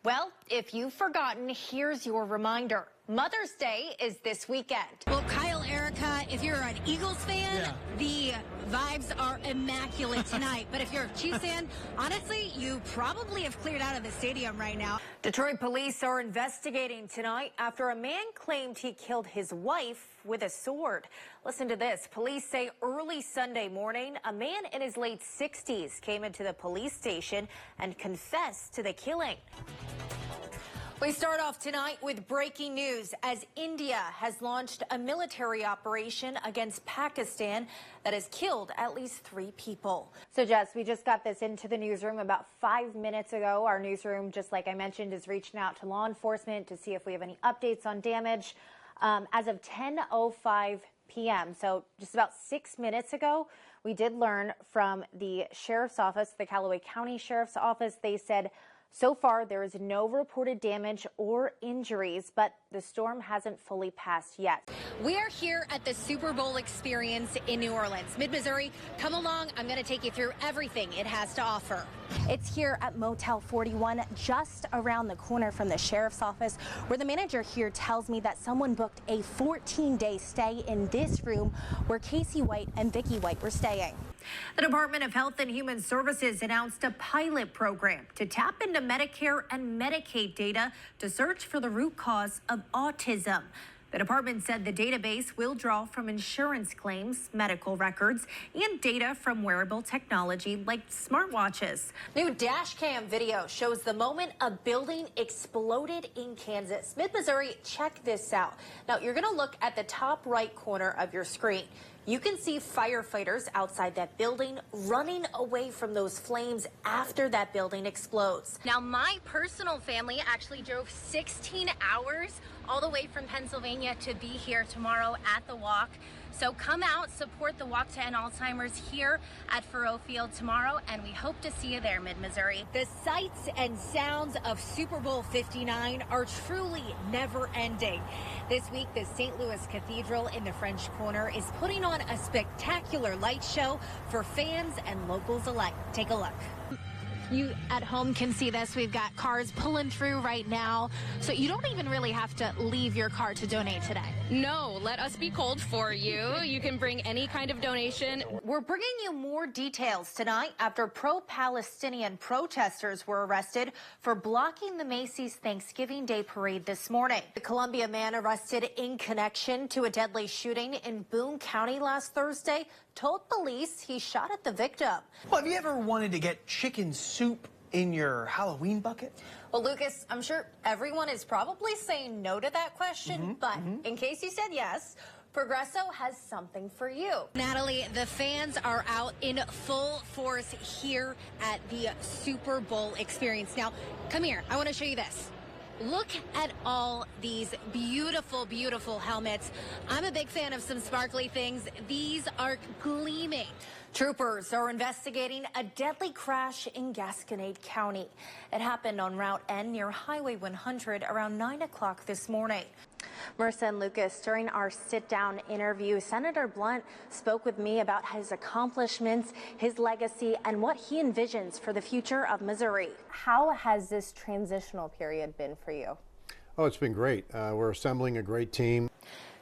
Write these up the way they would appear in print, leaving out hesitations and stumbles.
Well, if you've forgotten, here's your reminder. Mother's Day is this weekend. Well, Kyle, Erica, if you're an Eagles fan, the vibes are immaculate tonight. But if you're a Chiefs fan, honestly, you probably have cleared out of the stadium right now. Detroit police are investigating tonight after a man claimed he killed his wife with a sword. Listen to this. Police say early Sunday morning, a man in his late 60s came into the police station and confessed to the killing. We start off tonight with breaking news as India has launched a military operation against Pakistan that has killed at least 3 people. So, Jess, we just got this into the newsroom about 5 minutes ago. Our newsroom, just like I mentioned, is reaching out to law enforcement to see if we have any updates on damage. As of 10:05 p.m., so just about 6 minutes ago, we did learn from the sheriff's office, the Callaway County Sheriff's Office. They said, so far, there is no reported damage or injuries, but the storm hasn't fully passed yet. We are here at the Super Bowl experience in New Orleans. Mid-Missouri, come along. I'm going to take you through everything it has to offer. It's here at Motel 41, just around the corner from the sheriff's office, where the manager here tells me that someone booked a 14-day stay in this room where Casey White and Vicki White were staying. The Department of Health and Human Services announced a pilot program to tap into Medicare and Medicaid data to search for the root cause of autism. The department said the database will draw from insurance claims, medical records, and data from wearable technology like smartwatches. New dash cam video shows the moment a building exploded in Kansas. Mid-Missouri, check this out. Now, you're going to look at the top right corner of your screen. You can see firefighters outside that building running away from those flames after that building explodes. Now, my personal family actually drove 16 hours all the way from Pennsylvania to be here tomorrow at the walk. So come out, support the Walk to End Alzheimer's here at Faurot Field tomorrow, and we hope to see you there, Mid-Missouri. The sights and sounds of Super Bowl 59 are truly never ending. This week, the St. Louis Cathedral in the French Quarter is putting on a spectacular light show for fans and locals alike. Take a look. You at home can see this. We've got cars pulling through right now. So you don't even really have to leave your car to donate today. No, let us be cold for you. You can bring any kind of donation. We're bringing you more details tonight after pro-Palestinian protesters were arrested for blocking the Macy's Thanksgiving Day parade this morning. The Columbia man arrested in connection to a deadly shooting in Boone County last Thursday told police he shot at the victim. Well, have you ever wanted to get chicken soup in your Halloween bucket? Well, Lucas, I'm sure everyone is probably saying no to that question, but in case you said yes, Progresso has something for you. Natalie, the fans are out in full force here at the Super Bowl experience. Now, come here. I want to show you this. Look at all these beautiful, beautiful helmets. I'm a big fan of some sparkly things. These are gleaming. Troopers are investigating a deadly crash in Gasconade County. It happened on Route N near Highway 100 around 9 o'clock this morning. Marissa and Lucas, during our sit-down interview, Senator Blunt spoke with me about his accomplishments, his legacy, and what he envisions for the future of Missouri. How has this transitional period been for you? Oh, it's been great. We're assembling a great team.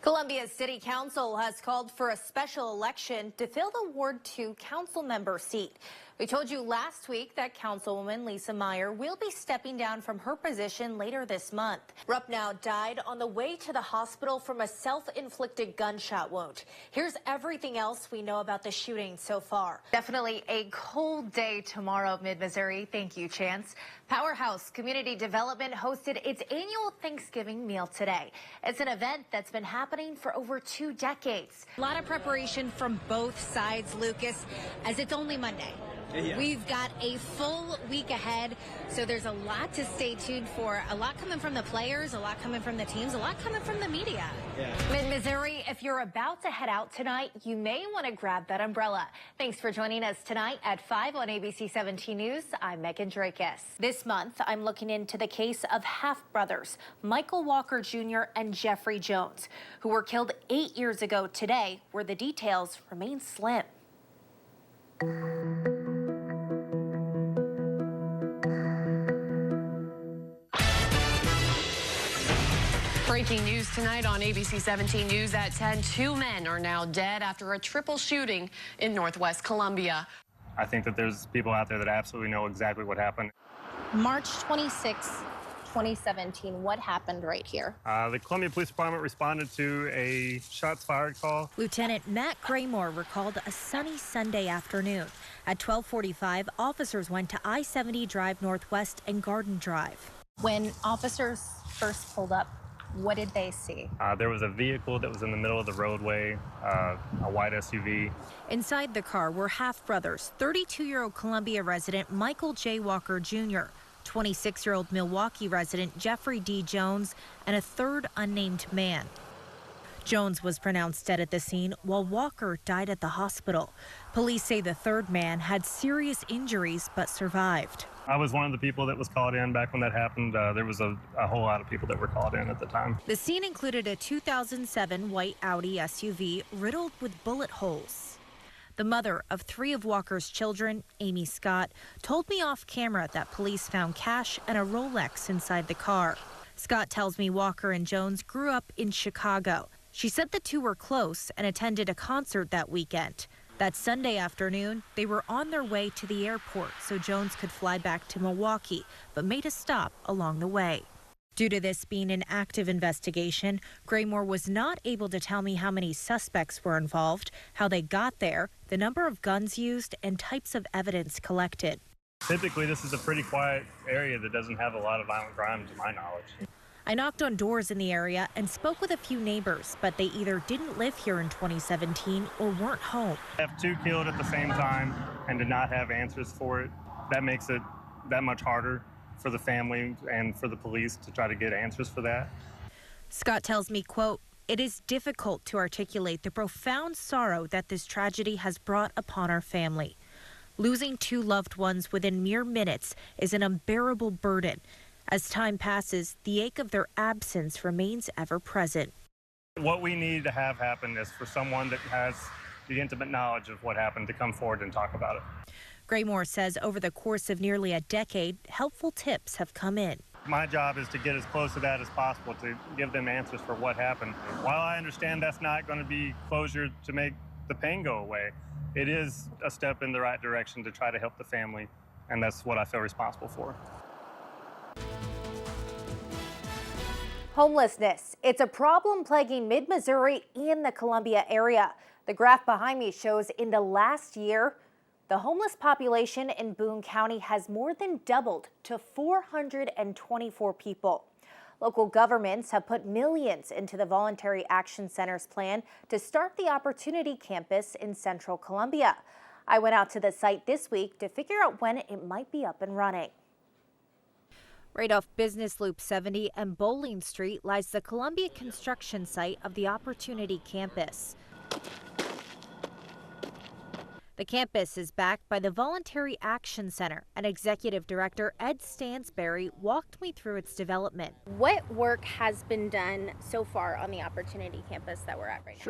Columbia City Council has called for a special election to fill the Ward 2 council member seat. We told you last week that Councilwoman Lisa Meyer will be stepping down from her position later this month. Ruppnow died on the way to the hospital from a self-inflicted gunshot wound. Here's everything else we know about the shooting so far. Definitely a cold day tomorrow, Mid-Missouri. Thank you, Chance. Powerhouse Community Development hosted its annual Thanksgiving meal today. It's an event that's been happening for over 2 decades. A lot of preparation from both sides, Lucas, as it's only Monday. We've got a full week ahead, so there's a lot to stay tuned for. A lot coming from the players, a lot coming from the teams, a lot coming from the media. Mid-Missouri, if you're about to head out tonight, you may want to grab that umbrella. Thanks for joining us tonight at 5 on ABC 17 News. I'm Meghan Drakas. This month, I'm looking into the case of half-brothers, Michael Walker Jr. and Jeffrey Jones, who were killed 8 years ago today, where the details remain slim. Breaking news tonight on ABC 17 News at 10. 2 men are now dead after a triple shooting in Northwest Columbia. I think that there's people out there that absolutely know exactly what happened. March 26, 2017. What happened right here? The Columbia Police Department responded to a shots fired call. Lieutenant Matt Graymore recalled a sunny Sunday afternoon. At 12:45, officers went to I-70 Drive Northwest and Garden Drive. When officers first pulled up, what did they see? There was a vehicle that was in the middle of the roadway, a white SUV. Inside the car were half-brothers, 32-year-old Columbia resident Michael J. Walker Jr., 26-year-old Milwaukee resident Jeffrey D. Jones, and a third unnamed man. Jones was pronounced dead at the scene, while Walker died at the hospital. Police say the third man had serious injuries but survived. I was one of the people that was called in back when that happened. There was a whole lot of people that were called in at the time. The scene included a 2007 white Audi SUV riddled with bullet holes. The mother of 3 of Walker's children, Amy Scott, told me off camera that police found cash and a Rolex inside the car. Scott tells me Walker and Jones grew up in Chicago. She said the two were close and attended a concert that weekend. That Sunday afternoon, they were on their way to the airport so Jones could fly back to Milwaukee, but made a stop along the way. Due to this being an active investigation, Graymore was not able to tell me how many suspects were involved, how they got there, the number of guns used, and types of evidence collected. Typically, this is a pretty quiet area that doesn't have a lot of violent crime, to my knowledge. I knocked on doors in the area and spoke with a few neighbors, but they either didn't live here in 2017 or weren't home. Have 2 killed at the same time and did not have answers for it. That makes it that much harder for the family and for the police to try to get answers for that. Scott tells me, quote, "It is difficult to articulate the profound sorrow that this tragedy has brought upon our family. Losing 2 loved ones within mere minutes is an unbearable burden. As time passes, the ache of their absence remains ever present." What we need to have happen is for someone that has the intimate knowledge of what happened to come forward and talk about it. Graymore says over the course of nearly a decade, helpful tips have come in. My job is to get as close to that as possible to give them answers for what happened. While I understand that's not going to be closure to make the pain go away, it is a step in the right direction to try to help the family, and that's what I feel responsible for. Homelessness. It's a problem plaguing mid-Missouri and the Columbia area. The graph behind me shows in the last year, the homeless population in Boone County has more than doubled to 424 people. Local governments have put millions into the Voluntary Action Center's plan to start the Opportunity Campus in Central Columbia. I went out to the site this week to figure out when it might be up and running. Right off Business Loop 70 and Bowling Street lies the Columbia construction site of the Opportunity Campus. The campus is backed by the Voluntary Action Center, and Executive Director Ed Stansberry walked me through its development. What work has been done so far on the Opportunity Campus that we're at right now?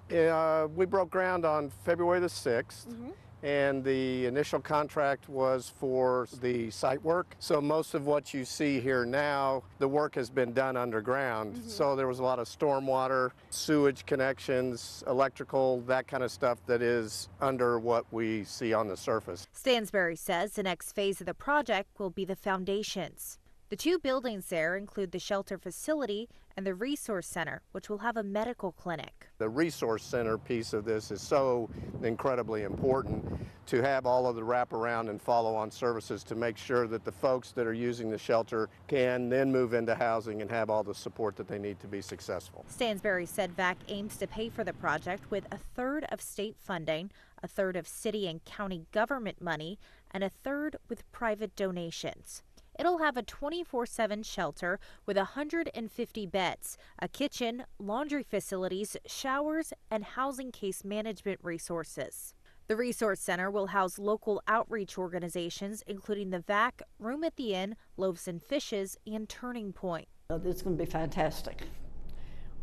Sure. We broke ground on February the 6th. And the initial contract was for the site work. So most of what you see here now, the work has been done underground. So there was a lot of stormwater, sewage connections, electrical, that kind of stuff that is under what we see on the surface. Stansberry says the next phase of the project will be the foundations. The 2 buildings there include the shelter facility and the resource center, which will have a medical clinic. The resource center piece of this is so incredibly important to have all of the wraparound and follow-on services to make sure that the folks that are using the shelter can then move into housing and have all the support that they need to be successful. Stansberry said VAC aims to pay for the project with 1/3 of state funding, 1/3 of city and county government money, and 1/3 with private donations. It'll have a 24/7 shelter with 150 beds, a kitchen, laundry facilities, showers, and housing case management resources. The Resource Center will house local outreach organizations, including the VAC, Room at the Inn, Loaves and Fishes, and Turning Point. It's going to be fantastic.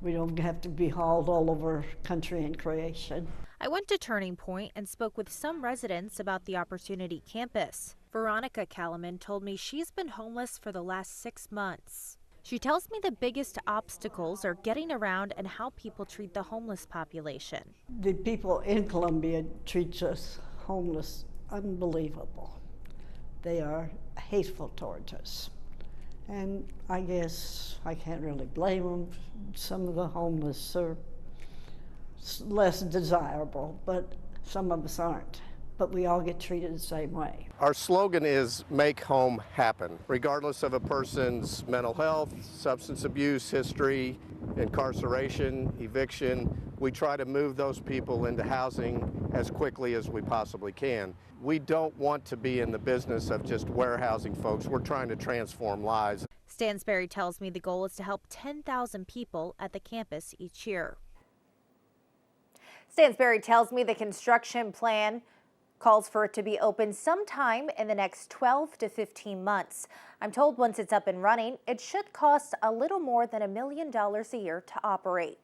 We don't have to be hauled all over country and creation. I went to Turning Point and spoke with some residents about the Opportunity Campus. Veronica Kalaman told me she's been homeless for the last 6 months. She tells me the biggest obstacles are getting around and how people treat the homeless population. The people in Columbia treat us homeless unbelievable. They are hateful towards us. And I guess I can't really blame them. Some of the homeless are less desirable, but some of us aren't. But we all get treated the same way. Our slogan is make home happen, regardless of a person's mental health, substance abuse history, incarceration, eviction. We try to move those people into housing as quickly as we possibly can. We don't want to be in the business of just warehousing folks. We're trying to transform lives. Stansberry tells me the goal is to help 10,000 people at the campus each year. Stansberry tells me the construction plan calls for it to be open sometime in the next 12 to 15 months. I'm told once it's up and running, it should cost a little more than $1 million a year to operate.